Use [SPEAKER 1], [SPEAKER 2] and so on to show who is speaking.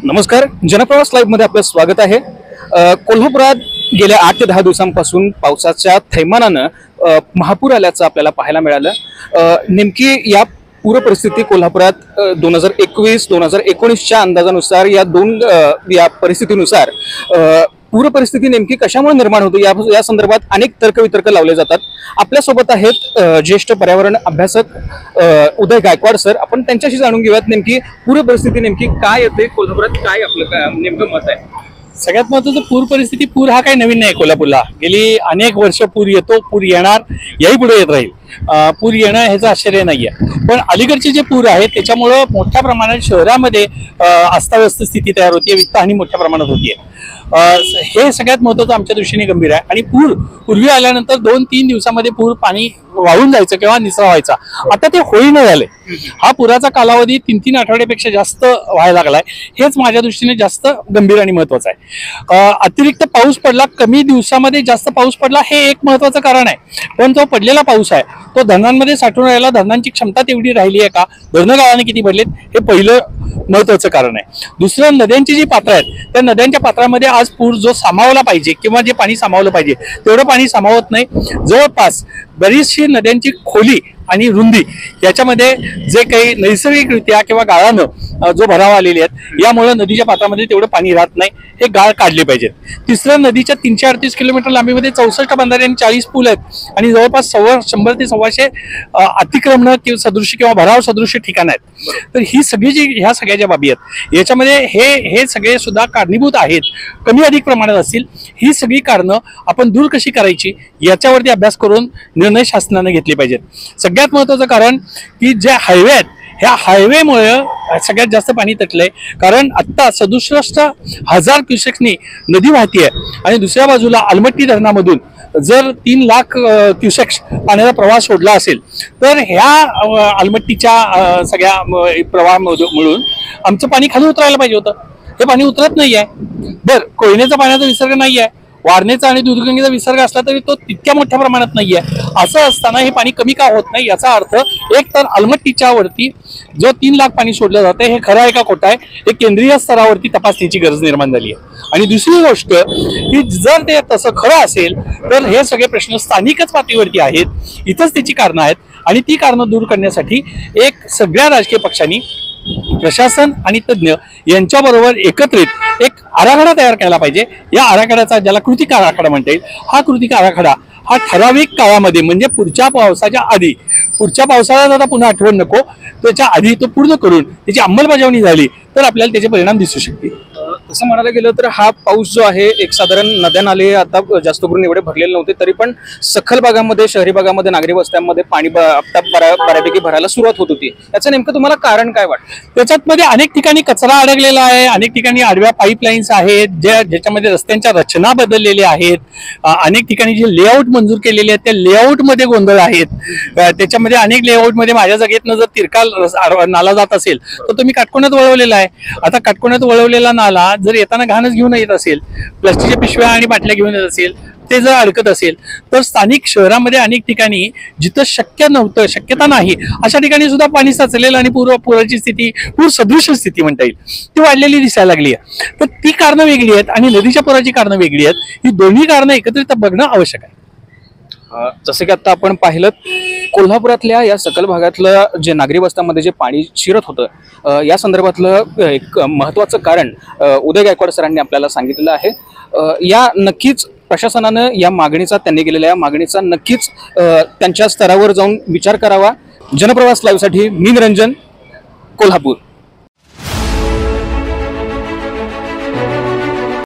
[SPEAKER 1] नमस्कार, जनप्रवास लाईव्ह मध्ये आपलं स्वागत आहे। कोल्हापुरात गेल्या 8 ते 10 दिवसांपासून पावसाच्या थैमानानं महापूर आल्याचं आपल्याला पाहायला मिळालं। नेमकी या पूर परिस्थिती कोल्हापुरात 2021-2019च्या अंदाजानुसार या परिस्थितीनुसार पूर परिस्थिती नेमकी कशामुळे निर्माण होते या संदर्भात अनेक तर्कवितर्क लावले जातात। आपल्या सोबत आहेत ज्येष्ठ पर्यावरण अभ्यासक उदय गायकवाड सर। आपण त्यांच्याशी जाणून घेऊयात नेमकी पूर परिस्थिती नेमकी काय येते कोल्हापुरात, काय आपलं नेमकं मत आहे।
[SPEAKER 2] सगळ्यात महत्त्वाचं पूर परिस्थिती, पूर हा काही नवीन नाही कोल्हापूरला। गेली अनेक वर्ष पूर येतो, पूर येणार, याही पुढे येत राहील। पूर येणं ह्याचं आश्चर्य नाहीये, पण अलीकडचे जे पूर आहेत त्याच्यामुळं मोठ्या प्रमाणात शहरामध्ये अस्ताव्यस्त स्थिती तयार होतीये, वित्तहानी मोठ्या प्रमाणात होतीये। हे सगळ्यात महत्त्वाचं आमच्या दृष्टीने गंभीर आहे। आणि पूर पूर्वी आल्यानंतर 2-3 दिवसामध्ये पूर पाणी वाहून जायचं किंवा निचरा व्हायचा, आता ते होईना झाले। हा पुराचा कालावधी 3-3 आठवड्यापेक्षा जास्त व्हायला लागलाय। हेच माझ्या दृष्टीने जास्त गंभीर आणि महत्त्वाचं आहे। अतिरिक्त पाऊस पडला, कमी दिवसामध्ये जास्त पाऊस पडला, हे एक महत्त्वाचं कारण आहे। पण जो पडलेला पाऊस आहे तो धरणांमध्ये साठून राहिला, धरणांची क्षमता तेवढी राहिली आहे का, धरणं गावाने किती भरलेत, हे पहिलं महत्त्वाचं कारण आहे। दुसरं, नद्यांची जी पात्र आहेत त्या नद्यांच्या पात्रामध्ये आज पूर जो सामावला पाहिजे किंवा जे पाणी सामावलं पाहिजे तेवढं पाणी सामावत नाही। जवळपास बरीचशी नद्यांची खोली आणि रुंदी याच्यामध्ये जे काही नैसर्गिकरित्या किंवा गाळानं जो भराव आलेले आहेत यामुळे नदीच्या पात्रामध्ये तेवढं पाणी राहत नाही, हे गाळ काढले पाहिजेत। तिसरं, नदीच्या 338 किलोमीटर लांबीमध्ये 64 बंधारे आणि 40 पूल आहेत आणि जवळपास 100 ते 125 अतिक्रमण किंवा सदृश किंवा भराव सदृश ठिकाण आहेत। तर ही सगळी जी ह्या सगळ्या ज्या बाबी आहेत याच्यामध्ये हे सगळे सुद्धा कारणीभूत आहेत, कमी अधिक प्रमाणात असतील। ही सगळी कारणं आपण दूर कशी करायची याच्यावरती अभ्यास करून निर्णय शासनाने घेतले पाहिजेत। सगळ्यात महत्त्वाचं कारण की जे हायवे आहेत ह्या हायवेमुळे सगळ्यात जास्त पाणी तटलंय, कारण आत्ता 67,000 क्युसेक्सनी नदी वाहतीये आणि दुसऱ्या बाजूला अलमट्टी धरणामधून जर 3 लाख क्युसेक्स पाण्याचा प्रवाह सोडला असेल तर ह्या अलमट्टीच्या सगळ्या प्रवाहामधून आमचं पाणी खाली उतरायला पाहिजे होतं, हे पाणी उतरत नाहीये। बरं, कोयनेचा पाण्याचा विसर्ग नाहीये, वारणेचा आणि दूधगंगेचा विसर्ग असला तरी तो तितक्या मोठ्या प्रमाणात नाहीये। असं असताना हे पाणी कमी का होत नाही याचा अर्थ एक तर अलमट्टीच्या वरती जो 3 लाख पाणी सोडलं जाते हे खरं आहे का खोटं आहे हे केंद्रीय स्तरावरती तपासण्याची गरज निर्माण झाली आहे। आणि दुसरी गोष्ट की जर ते तसं खरं असेल तर हे सगळे प्रश्न स्थानिकच पातळीवरती आहेत, इथंच त्याची कारणं आहेत आणि ती कारणं दूर करण्यासाठी एक सगळ्या राजकीय पक्षांनी, प्रशासन आणि तज्ज्ञ यांच्याबरोबर एकत्रित एक आराखडा तयार केला पाहिजे। या आराखड्याचा, ज्याला कृती आराखडा म्हणता येईल, हा कृती आराखडा हा ठराविक काळामध्ये म्हणजे पुढच्या पावसाच्या आधी, पुढच्या पावसाळ्यात आता पुन्हा आठवण नको, त्याच्या आधी तो पूर्ण करून त्याची अंमलबजावणी झाली तर आपल्याला त्याचे परिणाम दिसू शकतील।
[SPEAKER 1] तसं म्हणायला गेलं तर हा पाऊस जो आहे, एक साधारण नद्या नाले आता जास्त करून एवढे भरलेले नव्हते तरी पण सखल भागामध्ये, शहरी भागामध्ये, नागरी वस्त्यांमध्ये पाणी बऱ्यापैकी भरायला सुरुवात होत होती। याचं नेमकं तुम्हाला कारण काय वाटतं?
[SPEAKER 2] त्याच्यामध्ये अनेक ठिकाणी कचरा अडकलेला आहे, अनेक ठिकाणी आडव्या पाईपलाईन्स आहेत ज्याच्यामध्ये रस्त्यांच्या रचना बदललेल्या आहेत, अनेक ठिकाणी जे लेआउट मंजूर केलेले आहेत त्या लेआउटमध्ये गोंधळ आहेत। त्याच्यामध्ये अनेक लेआउटमध्ये माझ्या जागेतनं जर तिरका नाला जात असेल तर तुम्ही काटकोण्यात वळवलेला आहे। आता काटकोण्यात वळवलेला नाला जर येताना घाणच घेऊन येत असेल, प्लास्टिकच्या पिशव्या आणि बाटल्या घेऊन येत असेल, ते जर अडकत असेल तर स्थानिक शहरामध्ये अनेक ठिकाणी जिथं शक्यता नाही अशा ठिकाणी सुद्धा पाणी साचलेलं आणि पुराची स्थिती, पूर सदृश स्थिती म्हणता येईल, ती वाढलेली दिसायला लागली आहे। तर ती कारणं वेगळी आहेत आणि नदीच्या पुराची कारणं वेगळी आहेत, ही दोन्ही कारणं एकत्रित बघणं आवश्यक आहे।
[SPEAKER 1] जसं की आता आपण पाहिलं कोल्हापुरातल्या या सकल भागातलं जे नागरी वस्त्यांमध्ये जे पाणी शिरत होतं या संदर्भातलं एक महत्त्वाचं कारण उदय गायकवाड सरांनी आपल्याला सांगितलेलं आहे। या नक्कीच प्रशासनानं या मागणीचा, त्यांनी केलेल्या या मागणीचा नक्कीच त्यांच्या स्तरावर जाऊन विचार करावा। जनप्रवास लाईव्हसाठी मी निरंजन, कोल्हापूर।